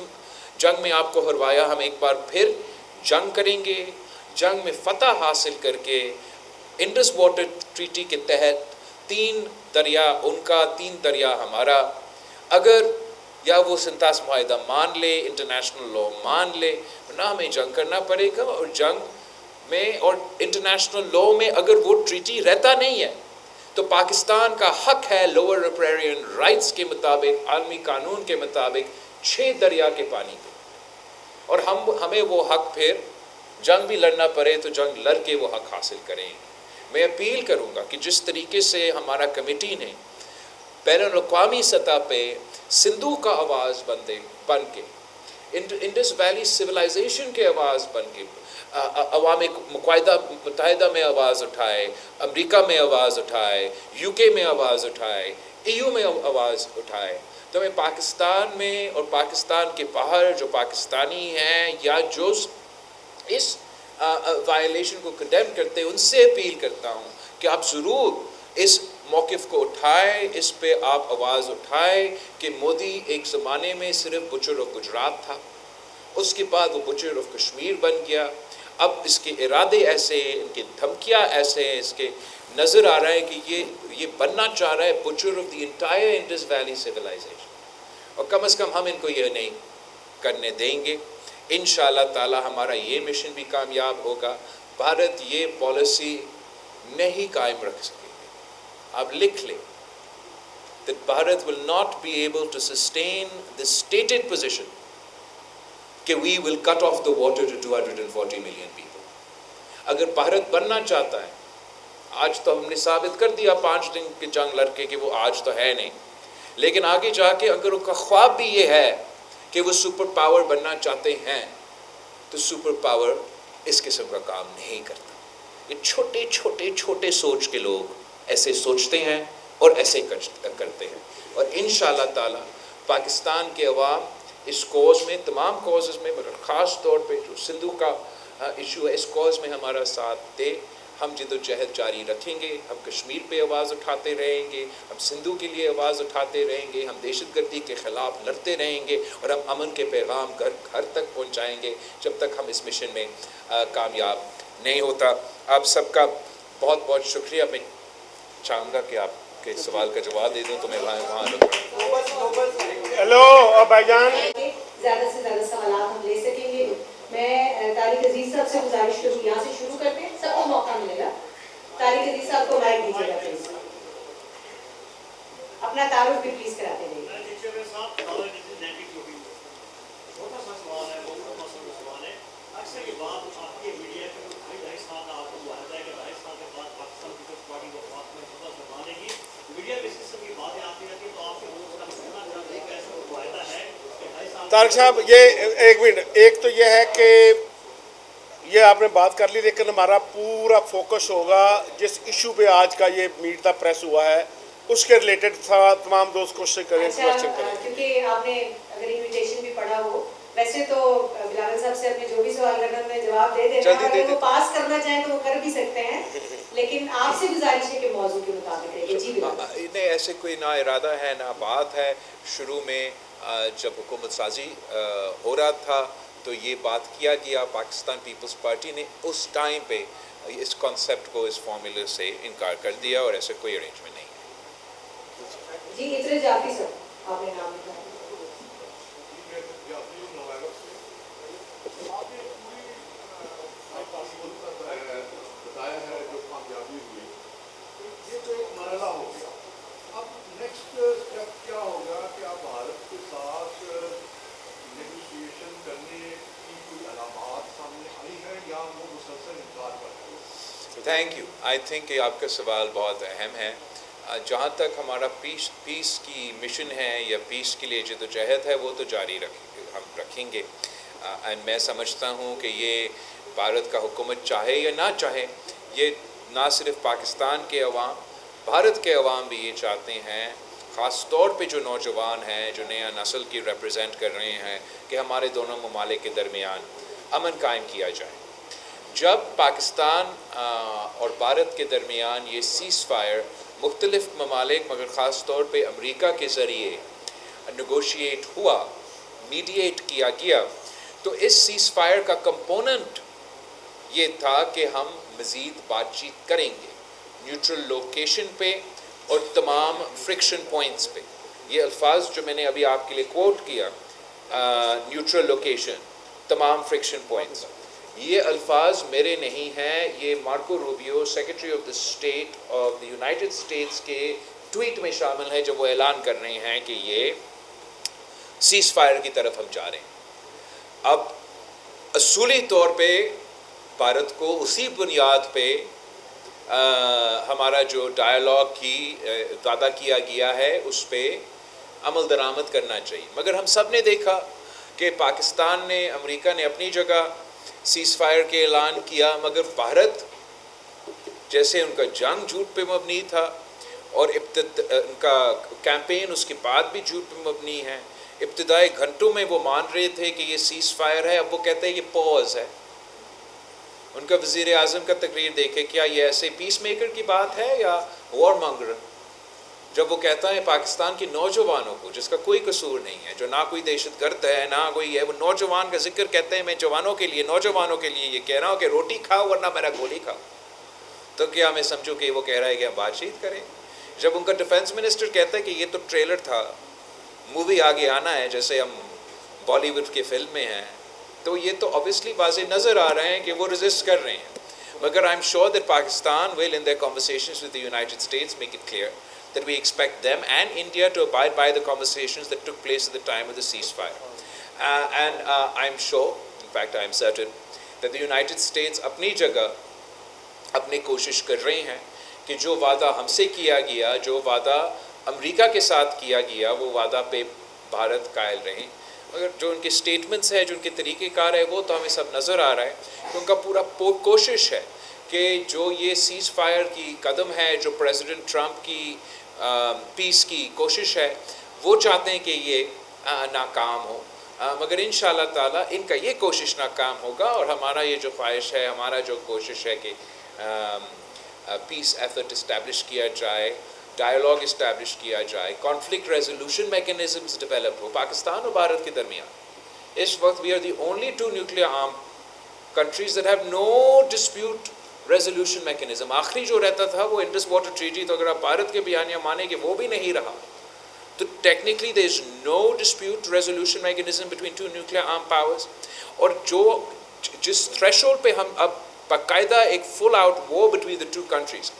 جنگ میں آپ کو ہروایا، ہم ایک بار پھر جنگ کریں گے. جنگ میں فتح حاصل کر کے انڈس واٹر ٹریٹی کے تحت 3 دریا ان کا 3 دریا ہمارا، اگر یا وہ سنتاس معاہدہ مان لے، انٹرنیشنل لا مان لے، نہ ہمیں جنگ کرنا پڑے گا. اور جنگ میں اور انٹرنیشنل لا میں اگر وہ ٹریٹی رہتا نہیں ہے تو پاکستان کا حق ہے لوور ریپیرین رائٹس کے مطابق، عالمی قانون کے مطابق 6 دریا کے پانی پہ. اور ہمیں وہ حق پھر جنگ بھی لڑنا پڑے تو جنگ لڑ کے وہ حق حاصل کریں. میں اپیل کروں گا کہ جس طریقے سے ہمارا کمیٹی نے بین الاقوامی سطح پہ سندھو کا آواز بن کے، انڈس ویلی سویلائزیشن کے آواز بن کے، عوام متحدہ میں آواز اٹھائے، امریکہ میں آواز اٹھائے، UK میں آواز اٹھائے، EU میں آواز اٹھائے، تو میں پاکستان میں اور پاکستان کے باہر جو پاکستانی ہیں یا جو اس وائلیشن کو کنڈیم کرتے ہیں، ان سے اپیل کرتا ہوں کہ آپ ضرور اس موقف کو اٹھائے، اس پہ آپ آواز اٹھائے کہ مودی ایک زمانے میں صرف بچر آف گجرات تھا، اس کے بعد وہ بچر آف کشمیر بن گیا. اب اس کے ارادے ایسے ہیں، ان کے دھمکیاں ایسے ہیں، اس کے نظر آ رہا ہے کہ یہ بننا چاہ رہا ہے butcher of the entire Indus Valley civilisation. اور کم از کم ہم ان کو یہ نہیں کرنے دیں گے. انشاءاللہ تعالی ہمارا یہ مشن بھی کامیاب ہوگا. بھارت یہ پالیسی نہیں قائم رکھ سکے گا. آپ لکھ لیں that Bharat will not be able to sustain the stated position کہ we will cut off the water to 240 million people. اگر بھارت بننا چاہتا ہے، آج تو ہم نے ثابت کر دیا 5 دن کی جنگ لڑ کے کہ وہ آج تو ہے نہیں، لیکن آگے جا کے اگر ان کا خواب بھی یہ ہے کہ وہ سپر پاور بننا چاہتے ہیں تو سپر پاور اس قسم کا کام نہیں کرتا. یہ چھوٹے چھوٹے چھوٹے سوچ کے لوگ ایسے سوچتے ہیں اور ایسے کرتے ہیں. اور انشاءاللہ تعالی پاکستان کے عوام اس کوز میں، تمام کوزز میں، مگر خاص طور پہ جو سندھو کا ایشو ہے، اس کوز میں ہمارا ساتھ دے. ہم جد و جہد جاری رکھیں گے، ہم کشمیر پہ آواز اٹھاتے رہیں گے، ہم سندھو کے لیے آواز اٹھاتے رہیں گے، ہم دہشت گردی کے خلاف لڑتے رہیں گے، اور ہم امن کے پیغام گھر گھر تک پہنچائیں گے جب تک ہم اس مشن میں کامیاب نہیں ہوتا. آپ سب کا بہت بہت شکریہ. میں چاہوں گا کہ آپ کے سوال کا جواب دے دوں تو میں وہاں رکھوں. ہیلو بھائی جان. زیادہ سے زیادہ سوالات ہم لے سکیں گے. میں طارق عزیز صاحب سے گزارش کروں یہاں سے شروع کرتے ہیں, سب کو موقع ملے گا. طارق عزیز صاحب کو مائک دیجیے گا پلیز. اپنا تعارف بھی پلیز کراتے رہیے. چھوٹا سا سوال ہے, بہت مسئلہ سوال ہے. اکثر یہ بات آپ کی میڈیا کے ڈھائی سال کا آپ کو معاہدہ ہے کہ 2.5 سال کے بعد پاکستان پیپلز پارٹی کو بات میں چھوٹا سا مانے گی. میڈیا کے سسٹم کی باتیں آتی رہتی ہیں, تو آپ سے وہ اس کا کہنا چاہتے ہیں کہ ایسا معاہدہ ہے کہ 2.5 سال. طارق صاحب یہ ایک منٹ, ایک تو یہ ہے کہ یہ آپ نے بات کر لی, لیکن ہمارا پورا فوکس ہوگا جس ایشو پہ آج کا یہ میٹ دا پریس ہوا ہے اس کے ریلیٹڈ تمام دوست کوشش کریں. کیونکہ آپ نے اگر انویٹیشن بھی پڑھا ہو, ویسے تو بلاول صاحب سے اپنے جو بھی سوال کرنا میں جواب دے دینا, اگر وہ پاس کرنا چاہیں تو وہ کر بھی سکتے ہیں, لیکن آپ سے گزارش ہے کہ موضوع کے مطابق ہے. جی نہیں, ایسے کوئی نہ ارادہ ہے نہ بات ہے. شروع میں جب حکومت سازی ہو رہا تھا تو یہ بات کیا گیا, پاکستان پیپلز پارٹی نے اس ٹائم پہ اس کانسیپٹ کو, اس فارمولے سے انکار کر دیا, اور ایسے کوئی ارینجمنٹ نہیں ہے. جی اترے جعفری صاحب آپ نے نام لکھا ہے. بتایا ہے جو کامیابی ہوئی, یہ تو ایک مرحلہ ہو گیا. اب نیکسٹ اسٹیپ کیا ہوگا کہ آپ بھارت کے ساتھ نیگوشیشن کرنے کی کوئی علامات سامنے آئی ہے یا وہ مسلسل انکار کر رہے ہیں؟ Thank you. آئی تھنک کہ آپ کا سوال بہت اہم ہے. جہاں تک ہمارا پیس کی مشن ہے یا پیس کے لیے جدوجہد ہے وہ تو جاری ہم رکھیں گے. اینڈ میں سمجھتا ہوں کہ یہ بھارت کا حکومت چاہے یا نہ چاہے, یہ نہ صرف پاکستان کے عوام, بھارت کے عوام بھی یہ چاہتے ہیں, خاص طور پہ جو نوجوان ہیں, جو نیا نسل کی ریپرزینٹ کر رہے ہیں, کہ ہمارے دونوں ممالک کے درمیان امن قائم کیا جائے. جب پاکستان اور بھارت کے درمیان یہ سیز فائر مختلف ممالک مگر خاص طور پہ امریکہ کے ذریعے نیگوشیٹ ہوا, میڈیٹ کیا گیا, تو اس سیز فائر کا کمپوننٹ یہ تھا کہ ہم مزید بات چیت کریں گے نیوٹرل لوکیشن پہ اور تمام فرکشن پوائنٹس پہ. یہ الفاظ جو میں نے ابھی آپ کے لیے کوٹ کیا, نیوٹرل لوکیشن, تمام فرکشن پوائنٹس, یہ الفاظ میرے نہیں ہیں, یہ Marco Rubio secretary of the state of the United States کے ٹویٹ میں شامل ہے, جب وہ اعلان کر رہے ہیں کہ یہ سیز فائر کی طرف ہم جا رہے ہیں. اب اصولی طور پہ بھارت کو اسی بنیاد پہ ہمارا جو ڈائیلاگ کی وعدہ کیا گیا ہے اس پہ عمل درآمد کرنا چاہیے. مگر ہم سب نے دیکھا کہ پاکستان نے, امریکہ نے اپنی جگہ سیز فائر کے اعلان کیا, مگر بھارت جیسے ان کا جنگ جھوٹ پہ مبنی تھا اور ان کا کیمپین اس کے بعد بھی جھوٹ پہ مبنی ہے. ابتدائی گھنٹوں میں وہ مان رہے تھے کہ یہ سیز فائر ہے, اب وہ کہتے ہیں یہ پوز ہے. ان کا وزیر اعظم کا تقریر دیکھے, کیا یہ ایسے پیس میکر کی بات ہے یا وار مانگر؟ جب وہ کہتا ہے پاکستان کے نوجوانوں کو, جس کا کوئی قصور نہیں ہے, جو نہ کوئی دہشت گرد ہے نہ کوئی ہے, وہ نوجوان کا ذکر کہتے ہیں, میں جوانوں کے لیے, نوجوانوں کے لیے یہ کہہ رہا ہوں کہ روٹی کھاؤ ورنہ میرا گولی کھاؤ. تو کیا میں سمجھوں کہ وہ کہہ رہا ہے کہ ہم بات چیت کریں؟ جب ان کا ڈیفنس منسٹر کہتا ہے کہ یہ تو ٹریلر تھا, مووی آگے آنا ہے, جیسے ہم بالی ووڈ کی فلم میں ہیں, تو یہ تو obviously واضح نظر آ رہے ہیں کہ وہ ریزسٹ کر رہے ہیں. مگر I'm sure that Pakistan will, in their conversations with the United States, make it clear that we expect them and India to abide by the conversations that took place at the time of the ceasefire. And I'm sure, in fact I'm certain, that the United States اپنی جگہ اپنی کوشش کر رہے ہیں کہ جو وعدہ ہم سے کیا گیا, جو وعدہ امریکہ کے ساتھ کیا گیا, وہ وعدہ پہ بھارت قائل رہیں. مگر جو ان کے سٹیٹمنٹس ہیں, جو ان کے طریقہ کار ہے, وہ تو ہمیں سب نظر آ رہا ہے کہ ان کا پورا کوشش ہے کہ جو یہ سیز فائر کی قدم ہے, جو پریزیڈنٹ ٹرمپ کی پیس کی کوشش ہے, وہ چاہتے ہیں کہ یہ ناکام ہو. مگر انشاءاللہ تعالیٰ ان کا یہ کوشش ناکام ہوگا, اور ہمارا یہ جو خواہش ہے, ہمارا جو کوشش ہے کہ پیس ایفرٹ اسٹیبلش کیا جائے, ڈائیلاگ اسٹیبلش کیا جائے, کانفلکٹ ریزولوشن میکنزمز ڈیولپ ہو پاکستان اور بھارت کے درمیان. اس وقت we are the only two nuclear arm countries that have no dispute resolution mechanism. آخری جو رہتا تھا وہ انڈس واٹر ٹریٹی، تو اگر آپ بھارت کے بیانیہ مانیں کہ وہ بھی نہیں رہا تو technically there is no dispute resolution mechanism between two nuclear arm powers. اور جس تھریش ہولڈ پہ ہم اب باقاعدہ ایک full out war between the two countries,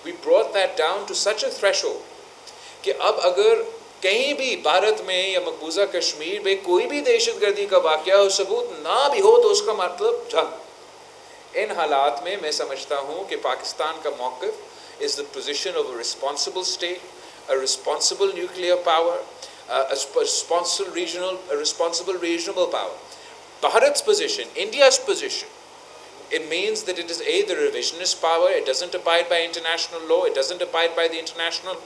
we brought that down to such a threshold کہ اب اگر کہیں بھی بھارت میں یا مقبوضہ کشمیر میں کوئی بھی دہشت گردی کا واقعہ ہو، ثبوت نہ بھی ہو، تو اس کا مطلب جنگ. ان حالات میں میں سمجھتا ہوں کہ پاکستان کا موقف is the position of a responsible state, a responsible nuclear power, responsible regional power. Bharat's position, India's position, it means that it is A, the revisionist power, it doesn't abide by international law, it doesn't abide by the international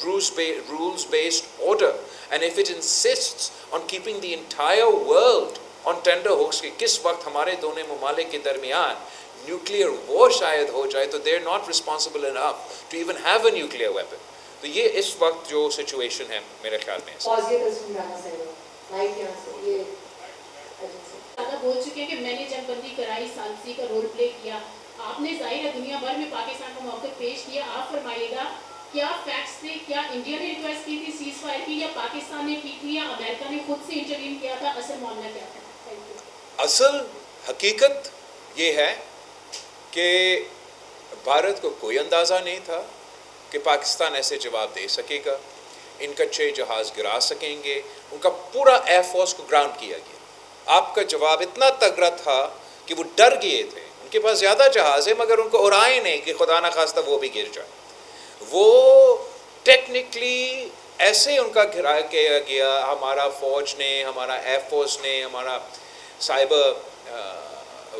rules-based order, and if it insists on keeping the entire world on tender hooks کہ کس وقت ہمارے دونوں ممالک کے درمیان nuclear وار شاید ہو جائے تو they're not responsible enough to even have a nuclear weapon. تو یہ اس وقت جو سچویشن ہے میرے خیال میں بول چکے ہیں کہ میں نے جنگ بندی کرائی، ثالثی کا رول پلے کیا. آپ نے ظاہر ہے دنیا بھر میں پاکستان کا موقف پیش کیا. آپ فرمائیے گا کیا فیکٹس تھے، کیا انڈیا نے ریکویسٹ کی تھی سیز فائر کی، یا پاکستان نے کی تھی، یا امریکہ نے خود سے انٹروین کیا تھا؟ اصل معاملہ کیا تھا؟ اصل حقیقت یہ ہے کہ بھارت کو کوئی اندازہ نہیں تھا کہ پاکستان ایسے جواب دے سکے گا. ان کا 6 جہاز گرا سکیں گے، ان کا پورا ایئر فورس کو گراؤنڈ کیا گیا. آپ کا جواب اتنا تگڑا تھا کہ وہ ڈر گئے تھے. ان کے پاس زیادہ جہاز ہے مگر ان کو اڑائے نہیں کہ خدا نہ خواستہ وہ بھی گر جائے. وہ ٹیکنیکلی ایسے ان کا گھرا کیا گیا، ہمارا فوج نے، ہمارا ایئر فورس نے، ہمارا سائبر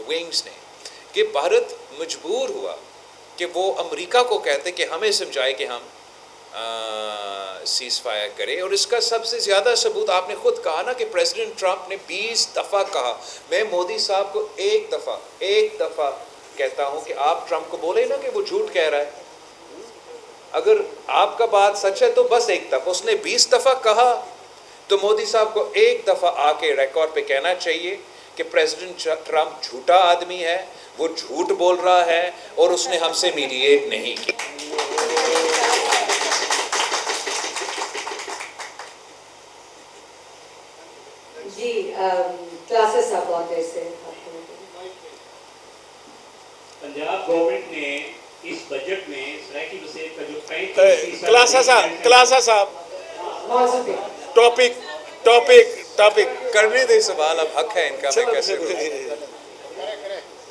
ونگز نے، کہ بھارت مجبور ہوا کہ وہ امریکہ کو کہتے کہ ہمیں سمجھائے کہ ہم سیز فائر کرے. اور اس کا سب سے زیادہ ثبوت آپ نے خود کہا نا کہ پریزیڈنٹ ٹرمپ نے 20 دفعہ کہا. میں مودی صاحب کو ایک دفعہ کہتا ہوں کہ آپ ٹرمپ کو بولے نا کہ وہ جھوٹ کہہ رہا ہے. اگر آپ کا بات سچ ہے تو بس ایک دفعہ، اس نے 20 دفعہ کہا تو مودی صاحب کو ایک دفعہ آ کے ریکارڈ پہ کہنا چاہیے کہ پریزیڈنٹ ٹرمپ جھوٹا آدمی ہے، وہ جھوٹ بول رہا ہے اور اس نے ہم سے میڈیٹ نہیں کی. جی کلاسز صاحب بہت دیر سے پنجاب گورنمنٹ نے اس بجٹ میں سرائیکی وسیع کا جو کلاسا صاحب ٹاپک کرنے دے سوال، اب حق ہے ان کا. میں کیسے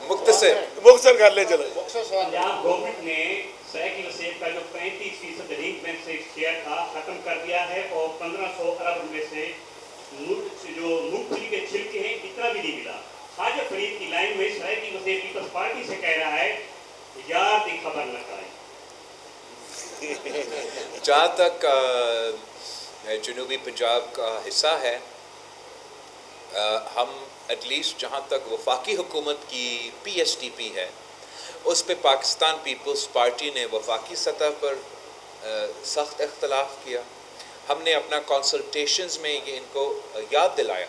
مختصر کر لیں. چلو پنجاب گورنمنٹ نے سرائیکی وسیع کا جو 35% رینک بینک سے شیئر تھا ختم کر دیا ہے، اور 1500 ارب روپے سے جو مونگ پھلی کے چھلکے ہیں اتنا بھی نہیں ملا. خواجہ فرید کی لائن میں سرائیکی وسیع پیپلز پارٹی سے کہہ رہا ہے یار دی خبر نہ کریں. جہاں تک جنوبی پنجاب کا حصہ ہے، ہم ایٹ لیسٹ جہاں تک وفاقی حکومت کی PSDP ہے اس پہ پاکستان پیپلز پارٹی نے وفاقی سطح پر سخت اختلاف کیا. ہم نے اپنا کنسلٹیشنز میں یہ ان کو یاد دلایا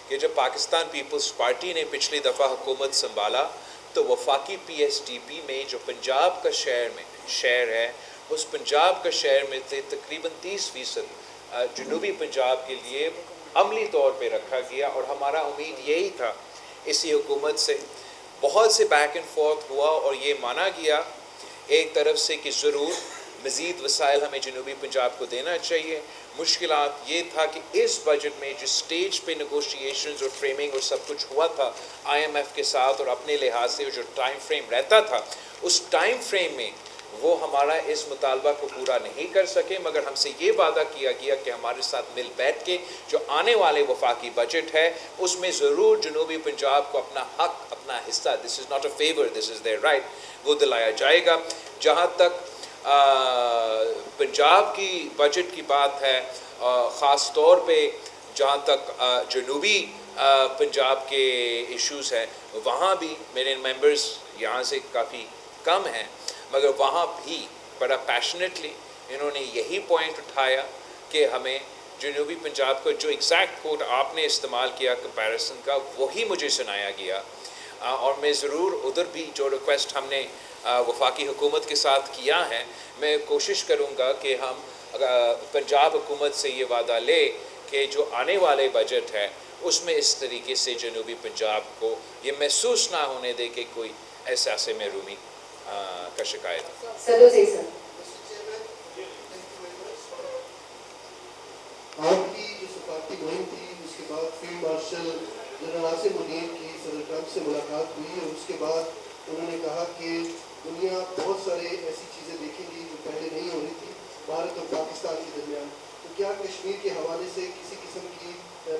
کہ جب پاکستان پیپلز پارٹی نے پچھلی دفعہ حکومت سنبھالا تو وفاقی PSDP میں جو پنجاب کا شہر ہے، اس پنجاب کا شہر میں سے تقریباً 30% جنوبی پنجاب کے لیے عملی طور پہ رکھا گیا. اور ہمارا امید یہی تھا اسی حکومت سے. بہت سے بیک اینڈ فورتھ ہوا اور یہ مانا گیا ایک طرف سے کہ ضرور مزید وسائل ہمیں جنوبی پنجاب کو دینا چاہیے. مشکلات یہ تھا کہ اس بجٹ میں جو سٹیج پہ نیگوشیشنز اور فریمنگ اور سب کچھ ہوا تھا IMF کے ساتھ، اور اپنے لحاظ سے جو ٹائم فریم رہتا تھا، اس ٹائم فریم میں وہ ہمارا اس مطالبہ کو پورا نہیں کر سکے. مگر ہم سے یہ وعدہ کیا گیا کہ ہمارے ساتھ مل بیٹھ کے جو آنے والے وفاقی بجٹ ہے اس میں ضرور جنوبی پنجاب کو اپنا حق، اپنا حصہ، this is not a favour, this is their right, وہ دلایا جائے گا. جہاں تک پنجاب کی بجٹ کی بات ہے، خاص طور پہ جہاں تک جنوبی پنجاب کے ایشوز ہیں، وہاں بھی میرے ممبرز یہاں سے کافی کم ہیں مگر وہاں بھی بڑا پیشنیٹلی انہوں نے یہی پوائنٹ اٹھایا کہ ہمیں جنوبی پنجاب کو جو ایگزیکٹ کوٹ آپ نے استعمال کیا کمپیریسن کا، وہی مجھے سنایا گیا. اور میں ضرور ادھر بھی جو ریکویسٹ ہم نے وفاقی حکومت کے ساتھ کیا ہے، میں کوشش کروں گا کہ ہم پنجاب حکومت سے یہ وعدہ لے کہ جو آنے والے بجٹ ہے اس میں اس طریقے سے جنوبی پنجاب کو یہ محسوس نہ ہونے دے کہ کوئی احساس محرومی کا شکایت ہے۔ سدو سے سر آپ کی جو سفارتی مہم تھی اس کے بعد field marshal general Asim Munir کی صدر ٹرمپ سے ملاقات ہوئی اور اس کے بعد انہوں نے کہا کہ دنیا بہت سارے ایسی چیزیں دیکھیں گی جو پہلے نہیں ہو رہی تھی بھارت اور پاکستان کے درمیان۔ تو کیا کشمیر کے حوالے سے کسی قسم کی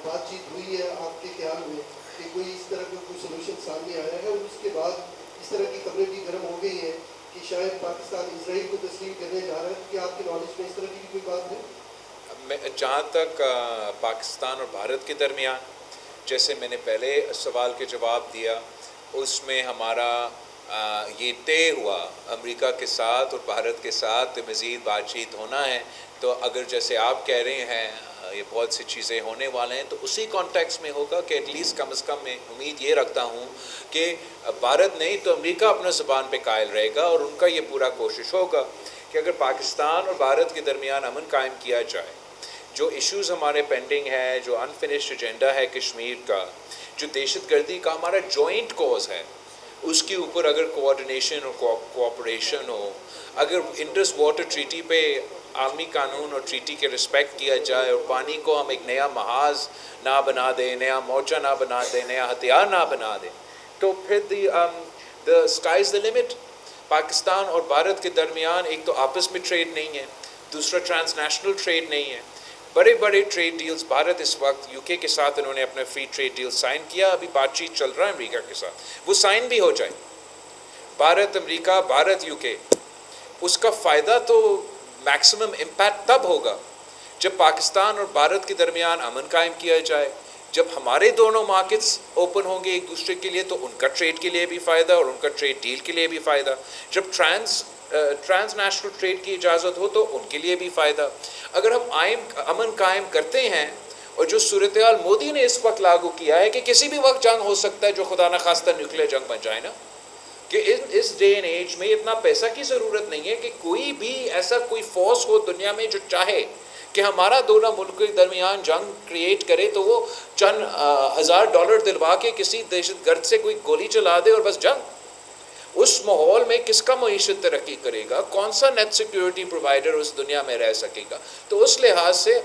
بات چیت ہوئی ہے آپ کے خیال میں کہ کوئی اس طرح کا کوئی سلوشن سامنے آیا ہے؟ اور اس کے بعد اس طرح کی خبریں بھی گرم ہو گئی ہیں کہ شاید پاکستان اسرائیل کو تسلیم کرنے جا رہا ہے، تو کیا آپ کے نالج میں اس طرح کی بھی کوئی بات ہے؟ جہاں تک پاکستان اور بھارت کے درمیان، جیسے میں نے پہلے سوال کے جواب دیا، اس میں ہمارا یہ طے ہوا امریکہ کے ساتھ اور بھارت کے ساتھ مزید بات چیت ہونا ہے۔ تو اگر جیسے آپ کہہ رہے ہیں یہ بہت سی چیزیں ہونے والے ہیں، تو اسی کانٹیکس میں ہوگا کہ ایٹ لیسٹ کم از کم میں امید یہ رکھتا ہوں کہ بھارت نہیں تو امریکہ اپنا زبان پہ قائل رہے گا، اور ان کا یہ پورا کوشش ہوگا کہ اگر پاکستان اور بھارت کے درمیان امن قائم کیا جائے، جو ایشوز ہمارے پینڈنگ ہے، جو انفنشڈ ایجنڈا ہے کشمیر کا، جو دہشت گردی کا ہمارا جوائنٹ کوز ہے، اس کے اوپر اگر کوآرڈینیشن اور کوآپریشن ہو، اگر انڈس واٹر ٹریٹی پہ عالمی قانون اور ٹریٹی کے رسپیکٹ کیا جائے، اور پانی کو ہم ایک نیا محاذ نہ بنا دیں، نیا مورچہ نہ بنا دیں، نیا ہتھیار نہ بنا دیں، تو پھر the sky is the limit۔ Pakistan اور بھارت کے درمیان ایک تو آپس میں ٹریڈ نہیں ہے، دوسرا ٹرانس نیشنل ٹریڈ نہیں ہے، بڑے بڑے ٹریڈ ڈیلز بھارت اس وقت یو کے ساتھ انہوں نے اپنا فری ٹریڈ ڈیل سائن کیا، ابھی بات چیت چل رہا ہے امریکہ کے ساتھ، وہ سائن بھی ہو جائے، بھارت امریکہ، بھارت یو کے، اس کا فائدہ تو میکسیمم امپیکٹ تب ہوگا جب پاکستان اور بھارت کے درمیان امن قائم کیا جائے، جب ہمارے دونوں مارکیٹس اوپن ہوں گے ایک دوسرے کے لیے، تو ان کا ٹریڈ کے لیے بھی فائدہ اور ان کا ٹریڈ ڈیل کے لیے بھی فائدہ، جب ٹرانس نیشنل ٹریڈ کی اجازت ہو تو ان کے لیے بھی فائدہ۔ اگر ہم امن قائم کرتے ہیں، اور جو صورتحال مودی نے اس وقت لاگو کیا ہے کہ کسی بھی وقت جنگ ہو سکتا ہے، جو خدا نخواستہ نیوکلیئر جنگ بن جائے نا، کہ اس ڈے اینڈ ایج میں اتنا پیسہ کی ضرورت نہیں ہے کہ کوئی بھی ایسا کوئی فورس ہو دنیا میں جو چاہے کہ ہمارا دونوں ملک کے درمیان جنگ کریٹ کرے، تو وہ چند $1000 دلوا کے کسی دہشت گرد سے کوئی گولی چلا دے اور بس جنگ۔ اس ماحول میں کس کا معیشت ترقی کرے گا، کون سا نیٹ سیکیورٹی پرووائڈر اس دنیا میں رہ سکے گا؟ تو اس لحاظ سے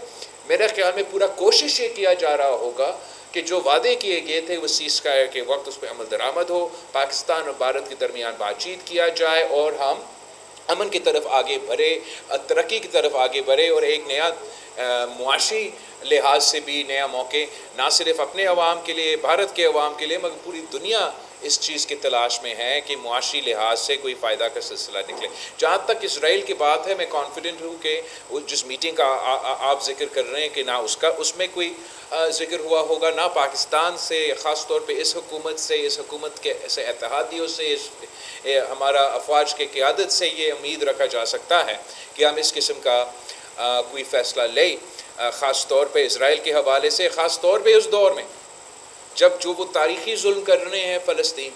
میرے خیال میں پورا کوشش یہ کیا جا رہا ہوگا کہ جو وعدے کیے گئے تھے وہ سیز فائر کے وقت اس پہ عمل درآمد ہو، پاکستان اور بھارت کے درمیان بات چیت کیا جائے، اور ہم امن کی طرف آگے بڑھے، ترقی کی طرف آگے بڑھے، اور ایک نیا معاشی لحاظ سے بھی نیا موقع نہ صرف اپنے عوام کے لیے، بھارت کے عوام کے لیے، مگر پوری دنیا اس چیز کی تلاش میں ہے کہ معاشی لحاظ سے کوئی فائدہ کا سلسلہ نکلے۔ جہاں تک اسرائیل کی بات ہے، میں کانفیڈنٹ ہوں کہ جس میٹنگ کا آپ ذکر کر رہے ہیں کہ نہ اس میں کوئی ذکر ہوا ہوگا، نہ پاکستان سے، خاص طور پہ اس حکومت کے ایسے اتحادیوں سے، ہمارا افواج کے قیادت سے یہ امید رکھا جا سکتا ہے کہ ہم اس قسم کا کوئی فیصلہ لیں، خاص طور پہ اسرائیل کے حوالے سے، خاص طور پہ اس دور میں جب جو وہ تاریخی ظلم کر رہے ہیں فلسطین،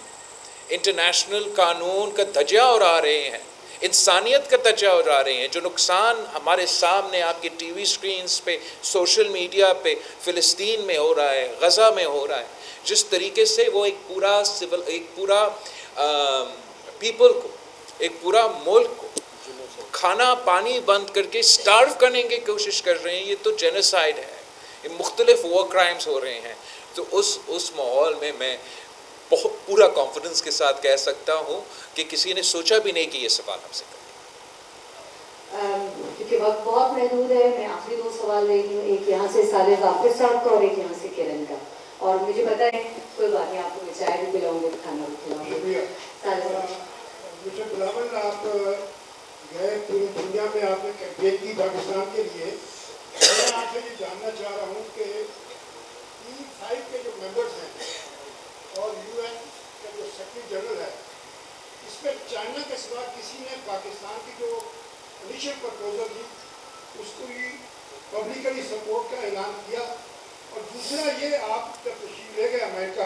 انٹرنیشنل قانون کا دھجا اڑا رہے ہیں، انسانیت کا دھجا اڑا رہے ہیں، جو نقصان ہمارے سامنے آپ کی ٹی وی سکرینز پہ، سوشل میڈیا پہ فلسطین میں ہو رہا ہے، غزہ میں ہو رہا ہے، جس طریقے سے وہ ایک پورا پیپل کو، ایک پورا ملک کو کھانا پانی بند کر کے سٹارو کرنے کی کوشش کر رہے ہیں، یہ تو جینوسائیڈ ہے، یہ مختلف وار کرائمز ہو رہے ہیں۔ تو اس ماحول میں میں بہت پورا کانفیڈنس کے ساتھ کہہ سکتا ہوں کہ کسی نے سوچا بھی نہیں کہ یہ سوال ہم سے کریں۔ کیونکہ وقت بہت محدود ہے، میں آخری 2 سوال لے رہی ہوں، ایک یہاں سے صالح غافر صاحب کا اور ایک یہاں سے کرن کا، اور مجھے پتہ ہے کوئی بات نہیں، آپ کو میں چائے بھی پلاؤں گے، کھانا بھی کھلاؤں گے۔ شکریہ۔ صالح صاحب، مسٹر بلاول، آپ گئے پوری دنیا میں، آپ نے کیمپین کی پاکستان کے لیے، میں آپ سے یہ جاننا چاہ رہا ہوں کہ E5 کے جو ممبرز ہیں اور UN کا جو سیکرٹری جنرل ہے، اس میں چائنا کے سوا کسی نے پاکستان کی جو انیشل پرپوزل تھی اس کو ہی پبلکلی سپورٹ کا اعلان کیا؟ اور دوسرا یہ، آپ جب تشریف لے گئے امریکہ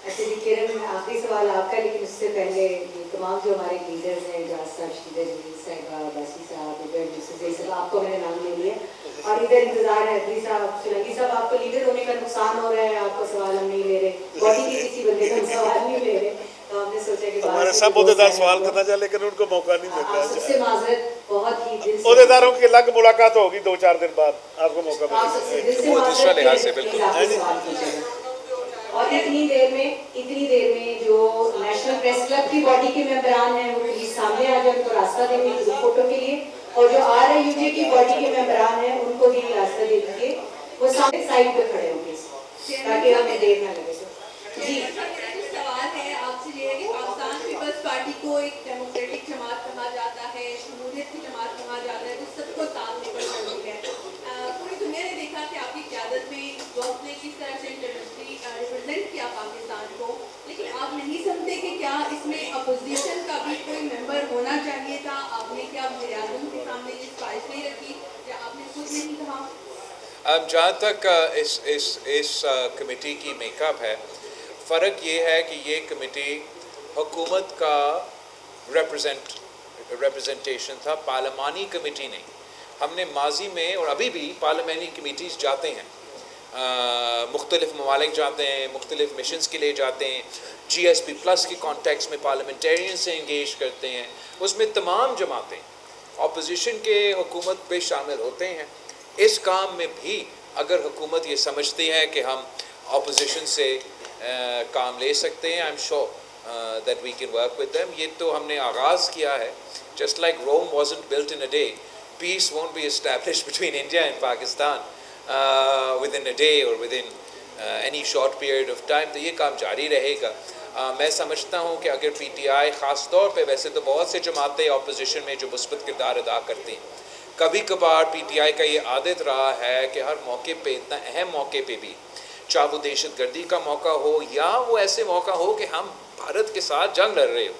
اچھا جی کرن آخری سوال آپ کا لیکن اس سے پہلے یہ تمام جو ہمارے لیڈرز ہیں اجاز صاحب شیدہ جمیل صاحبہ باسی صاحب ادھر یوسف زئی صاحب آپ کو میں نے نام لے لیا اور ادھر انتظار ہے ادری صاحب سلنگی صاحب آپ کو لیڈر ہونے کا نقصان ہو رہا ہے آپ کا سوال ہم نہیں لے رہے باڈی کے کسی بندے کا سوال نہیں لے رہے تو ہم نے سوچا کہ ہمارے سب عہدیدار سوال کرنا چاہے لیکن ان کو موقع نہیں مل رہا سب سے معذرت بہت ہی دل سے عہدیداروں کی الگ ملاقات ہوگی 2-4 دن بعد آپ کو موقع آپ سب سے ملے دل سے وہ دوسرا معذرت لحاظ سے کہ بالکل۔ آپ کو سوال کیجیے گا اور اتنی دیر میں جو نیشنل پریس کلب کی باڈی کے ممبران ہیں وہ پلیز سامنے آ جائیں ان کو راستہ دیں گے گروپ فوٹو کے لیے اور جو RIUJ کی باڈی کے ممبران ہیں ان کو بھی راستہ دے دیجیے وہ سامنے سائڈ پہ کھڑے ہوں گے تاکہ ہمیں دیر نہ لگے جی سوال ہے آپ سے یہ ہے کہ پاکستان پیپلز پارٹی کو ایک ڈیموکریٹک جماعت کہا جاتا ہے شمولیت کی جماعت کہا جاتا ہے جو سب کو ساتھ لے کر چلتی ہے پوری دنیا نے دیکھا کہ آپ کی قیادت میں وقت نے کس طرح سے انٹرنیشنلی ریپرزینٹ کیا پاکستان کو لیکن آپ نہیں سمجھتے کہ کیا اس میں اپوزیشن کا بھی کوئی ممبر ہونا چاہیے تھا آپ نے کیا وزیر اعظم کے سامنے یہ خواہش نہیں رکھی یا آپ نے خود نہیں کہا جہاں تک اس کمیٹی کی میک اپ ہے فرق یہ ہے کہ یہ کمیٹی حکومت کا ریپرزنٹیشن تھا پارلیمانی کمیٹی نہیں ہم نے ماضی میں اور ابھی بھی پارلیمانی کمیٹیز جاتے ہیں مختلف ممالک جاتے ہیں مختلف مشنز کے لیے جاتے ہیں GSP+ کی کانٹیکس میں پارلیمنٹیرین سے انگیج کرتے ہیں اس میں تمام جماعتیں اپوزیشن کے حکومت پہ شامل ہوتے ہیں اس کام میں بھی اگر حکومت یہ سمجھتی ہے کہ ہم اپوزیشن سے کام لے سکتے ہیں I'm sure that we can work with them یہ تو ہم نے آغاز کیا ہے just like Rome wasn't built in a day peace won't be established between India and Pakistan within a day or within any short period of time تو یہ کام جاری رہے گا میں سمجھتا ہوں کہ اگر PTI خاص طور پہ ویسے تو بہت سے جماعتیں اپوزیشن میں جو مثبت کردار ادا کرتی ہیں کبھی کبھار PTI کا یہ عادت رہا ہے کہ ہر موقع پہ اتنا اہم موقع پہ بھی چاہے وہ دہشت گردی کا موقع ہو یا وہ ایسے موقع ہو کہ ہم بھارت کے ساتھ جنگ لڑ رہے ہو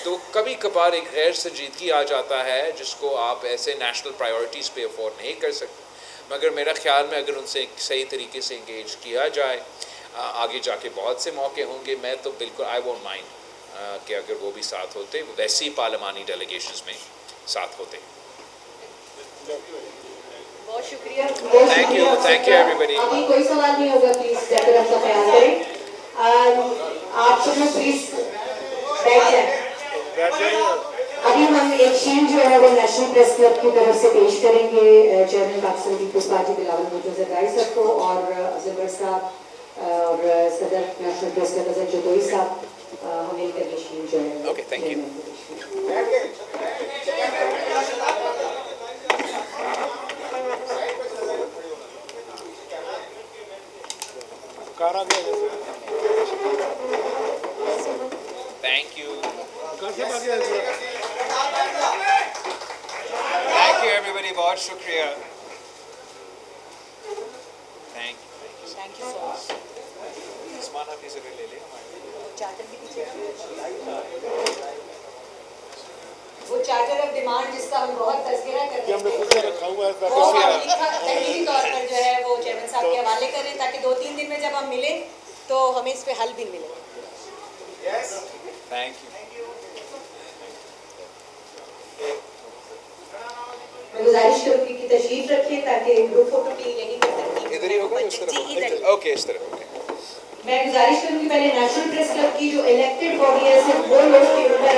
تو کبھی کبھار ایک غیر سنجیدگی آ جاتا ہے جس کو آپ ایسے نیشنل پرائیورٹیز پہ افورڈ نہیں کر سکتے مگر میرا خیال میں اگر ان سے صحیح طریقے سے انگیج کیا جائے آگے جا کے بہت سے موقع ہوں گے میں تو بالکل I won't mind کہ اگر وہ بھی ساتھ ہوتے ویسی پارلیمانی ڈیلیگیشنز میں ساتھ ہوتے بہت شکریہ Thank you everybody ابھی کوئی سوال نہیں ہوگا پلیز جب آپ کا خیال کریں آپ سب لوگ پلیز بیٹھ جائیں ابھی ہم ایک شیلڈ جو ہے وہ نیشنل پریس کلب کی طرف سے پیش کریں گے chairman Pakistan peoples party Bilawal Bhutto Zardari صاحب کو اور افضل بٹ صاحب اور صدر نیشنل پریس کلب اظہر جدوئی صاحب ہم مل کر یہ شیلڈ جو ہے Okay, thank you. Thank you. Thank you everybody بہت شکریہ Thank you so much عثمان آپ سے لے لیں وہ چارٹر آف ڈیمانڈ جس کا ہم بہت تذکرہ کرتے ہیں ہوا ہے وہ ہم تحریری طور پر جو ہے وہ چیئرمین صاحب کے حوالے کریں تاکہ 2-3 دن میں جب ہم ملیں تو ہمیں اس پہ حل بھی ملے Thank you. میں گزارش کروں گی کہ تشریف رکھیں تاکہ گروپ فوٹو کی یہیں پر ترتیب ادھر ہی ہوگا اس طرف جی ادھر اوکے اس طرف میں گزارش کروں گی پہلے نیشنل پریس کلب کی جو الیکٹڈ باڈی ہے صرف وہ لوگ